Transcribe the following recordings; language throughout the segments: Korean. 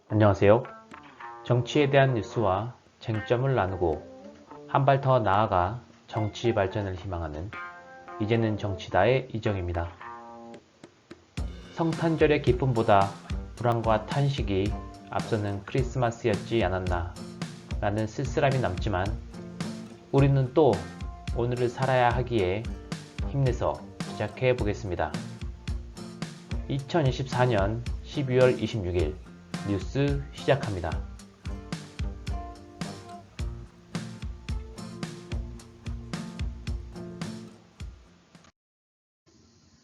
안녕하세요. 정치에 대한 뉴스와 쟁점을 나누고 한 발 더 나아가 정치 발전을 희망하는 이제는 정치다의 이정입니다. 성탄절의 기쁨보다 불안과 탄식이 앞서는 크리스마스였지 않았나 라는 쓸쓸함이 남지만 우리는 또 오늘을 살아야 하기에 힘내서 시작해 보겠습니다. 2024년 12월 26일 뉴스 시작합니다.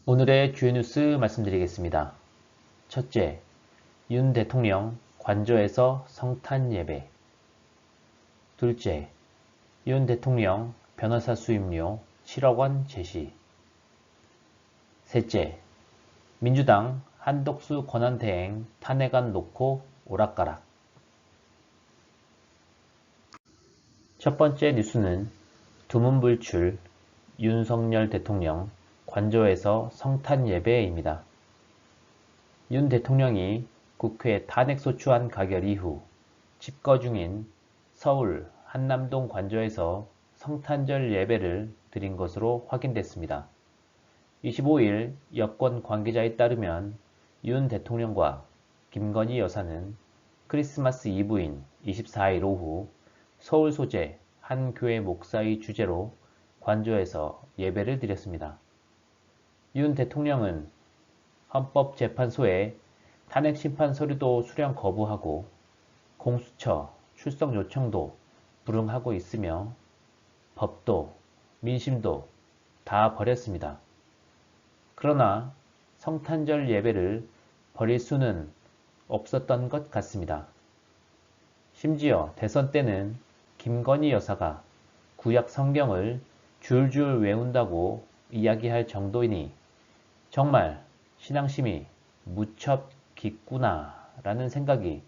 오늘의 주요 뉴스 말씀드리겠습니다. 첫째, 윤 대통령 관저에서 성탄 예배. 둘째, 윤 대통령 변호사 수임료 7억 원 제시. 셋째, 민주당 한덕수 권한대행 탄핵안 놓고 오락가락. 첫 번째 뉴스는 두문불출 윤석열 대통령 관저에서 성탄 예배입니다. 윤 대통령이 국회 탄핵소추안 가결 이후 집거 중인 서울 한남동 관저에서 성탄절 예배를 드린 것으로 확인됐습니다. 25일 여권 관계자에 따르면 윤 대통령과 김건희 여사는 크리스마스 이브인 24일 오후 서울 소재 한 교회 목사의 주재로 관저에서 예배를 드렸습니다. 윤 대통령은 헌법재판소에 탄핵 심판 서류도 수령 거부하고 공수처 출석 요청도 불응하고 있으며 법도 민심도 다 버렸습니다. 그러나 성탄절 예배를 버릴 수는 없었던 것 같습니다. 심지어 대선 때는 김건희 여사가 구약 성경을 줄줄 외운다고 이야기할 정도이니 정말 신앙심이 무척 깊구나 라는 생각이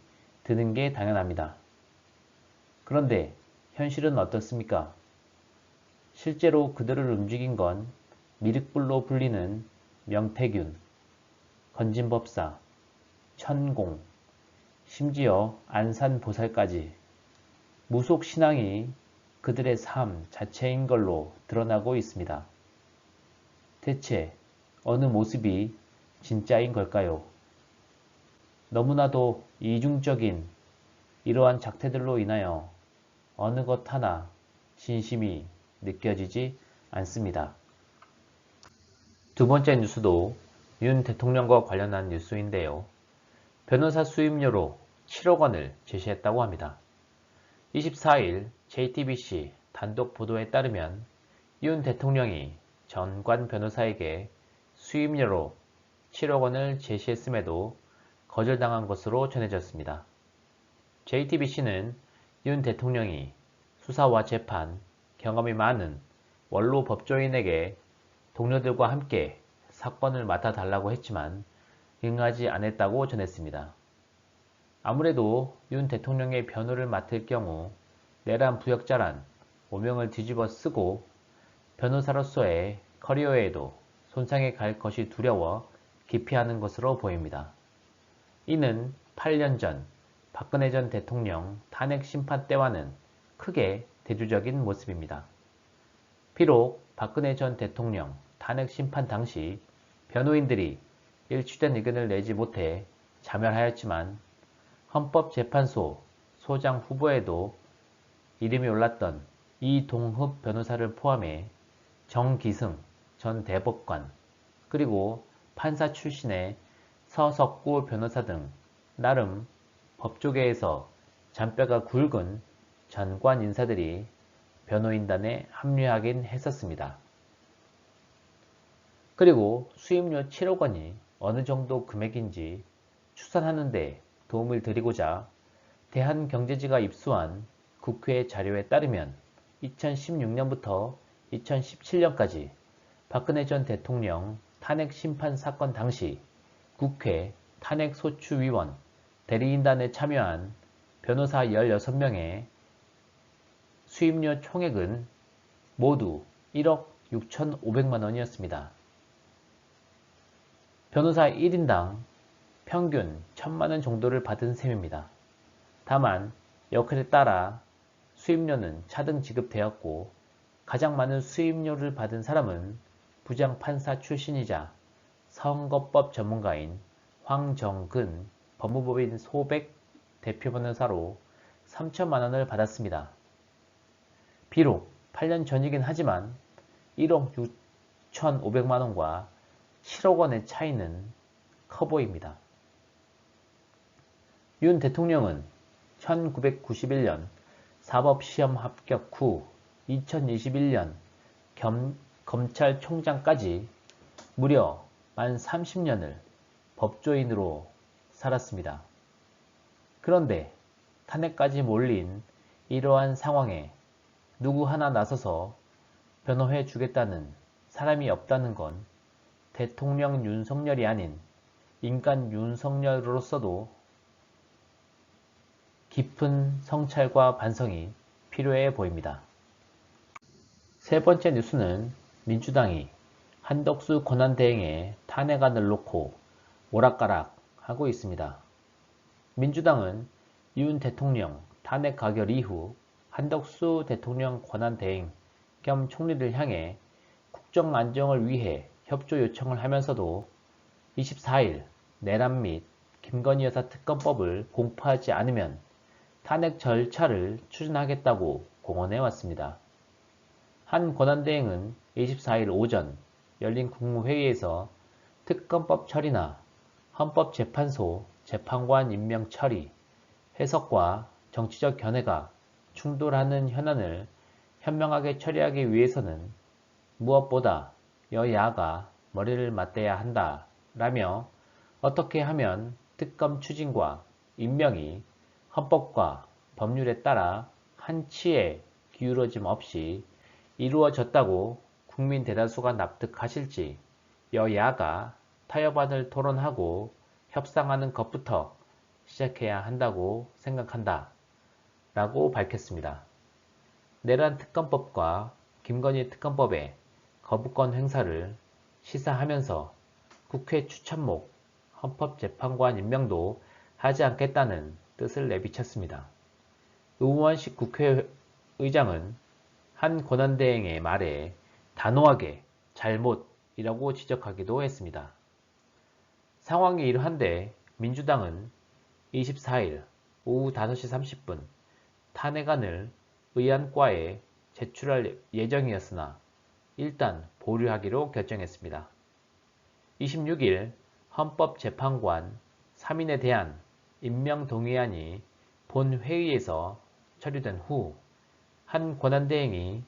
드는 게 당연합니다. 그런데 현실은 어떻습니까? 실제로 그들을 움직인 건 미륵불로 불리는 명태균, 건진법사, 천공, 심지어 안산보살까지 무속신앙이 그들의 삶 자체인 걸로 드러나고 있습니다. 대체 어느 모습이 진짜인 걸까요? 너무나도 이중적인 이러한 작태들로 인하여 어느 것 하나 진심이 느껴지지 않습니다. 두 번째 뉴스도 윤 대통령과 관련한 뉴스인데요. 변호사 수임료로 7억 원을 제시했다고 합니다. 24일 JTBC 단독 보도에 따르면 윤 대통령이 전관 변호사에게 수임료로 7억 원을 제시했음에도 거절당한 것으로 전해졌습니다. JTBC는 윤 대통령이 수사와 재판, 경험이 많은 원로 법조인에게 동료들과 함께 사건을 맡아달라고 했지만 응하지 않았다고 전했습니다. 아무래도 윤 대통령의 변호를 맡을 경우 내란 부역자란 오명을 뒤집어 쓰고 변호사로서의 커리어에도 손상이 갈 것이 두려워 기피하는 것으로 보입니다. 이는 8년 전 박근혜 전 대통령 탄핵 심판 때와는 크게 대조적인 모습입니다. 비록 박근혜 전 대통령 탄핵 심판 당시 변호인들이 일치된 의견을 내지 못해 자멸하였지만 헌법재판소 소장 후보에도 이름이 올랐던 이동흡 변호사를 포함해 정기승 전 대법관 그리고 판사 출신의 서석구 변호사 등 나름 법조계에서 잔뼈가 굵은 전관 인사들이 변호인단에 합류하긴 했었습니다. 그리고 수임료 7억 원이 어느 정도 금액인지 추산하는 데 도움을 드리고자 대한경제지가 입수한 국회 자료에 따르면 2016년부터 2017년까지 박근혜 전 대통령 탄핵 심판 사건 당시 국회 탄핵소추위원 대리인단에 참여한 변호사 16명의 수임료 총액은 모두 1억 6,500만 원이었습니다. 변호사 1인당 평균 1,000만원 정도를 받은 셈입니다. 다만 역할에 따라 수임료는 차등 지급되었고 가장 많은 수임료를 받은 사람은 부장판사 출신이자 선거법 전문가인 황정근 법무법인 소백 대표 변호사로 3천만원을 받았습니다. 비록 8년 전이긴 하지만 1억 6,500만원과 7억원의 차이는 커 보입니다. 윤 대통령은 1991년 사법시험 합격 후 2021년 검찰총장까지 무려 만 30년을 법조인으로 살았습니다. 그런데 탄핵까지 몰린 이러한 상황에 누구 하나 나서서 변호해 주겠다는 사람이 없다는 건 대통령 윤석열이 아닌 인간 윤석열로서도 깊은 성찰과 반성이 필요해 보입니다. 세 번째 뉴스는 민주당이 한덕수 권한대행의 탄핵안을 놓고 오락가락 하고 있습니다. 민주당은 윤 대통령 탄핵 가결 이후 한덕수 대통령 권한대행 겸 총리를 향해 국정 안정을 위해 협조 요청을 하면서도 24일 내란 및 김건희 여사 특검법을 공포하지 않으면 탄핵 절차를 추진하겠다고 공언해 왔습니다. 한 권한대행은 24일 오전 열린 국무회의에서 특검법 처리나 헌법재판소 재판관 임명 처리, 해석과 정치적 견해가 충돌하는 현안을 현명하게 처리하기 위해서는 무엇보다 여야가 머리를 맞대야 한다 라며 어떻게 하면 특검 추진과 임명이 헌법과 법률에 따라 한치의 기울어짐 없이 이루어졌다고 국민 대다수가 납득하실지 여야가 타협안을 토론하고 협상하는 것부터 시작해야 한다고 생각한다 라고 밝혔습니다. 내란 특검법과 김건희 특검법의 거부권 행사를 시사하면서 국회 추천목 헌법재판관 임명도 하지 않겠다는 뜻을 내비쳤습니다. 우원식 국회의장은 한 권한대행의 말에 단호하게 잘못이라고 지적하기도 했습니다. 상황이 이러한데 민주당은 24일 오후 5시 30분 탄핵안을 의안과에 제출할 예정이었으나 일단 보류하기로 결정했습니다. 26일 헌법재판관 3인에 대한 임명동의안이 본회의에서 처리된 후 한 권한대행이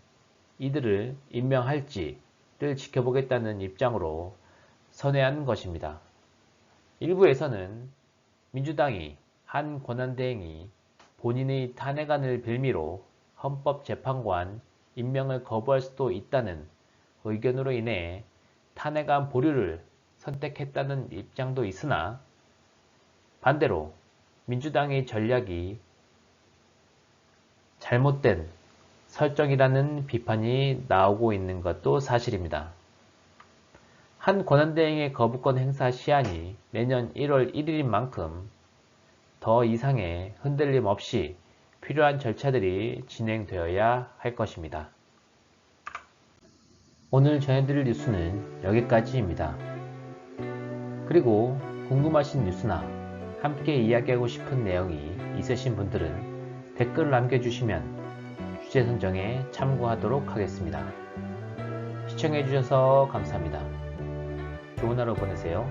이들을 임명할지를 지켜보겠다는 입장으로 선회한 것입니다. 일부에서는 민주당이 한 권한대행이 본인의 탄핵안을 빌미로 헌법재판관 임명을 거부할 수도 있다는 의견으로 인해 탄핵안 보류를 선택했다는 입장도 있으나 반대로 민주당의 전략이 잘못된 설정이라는 비판이 나오고 있는 것도 사실입니다. 한 권한대행의 거부권 행사 시한이 내년 1월 1일인 만큼 더 이상의 흔들림 없이 필요한 절차들이 진행되어야 할 것입니다. 오늘 전해드릴 뉴스는 여기까지입니다. 그리고 궁금하신 뉴스나 함께 이야기하고 싶은 내용이 있으신 분들은 댓글 남겨주시면 주제 선정에 참고하도록 하겠습니다. 시청해주셔서 감사합니다. 좋은 하루 보내세요.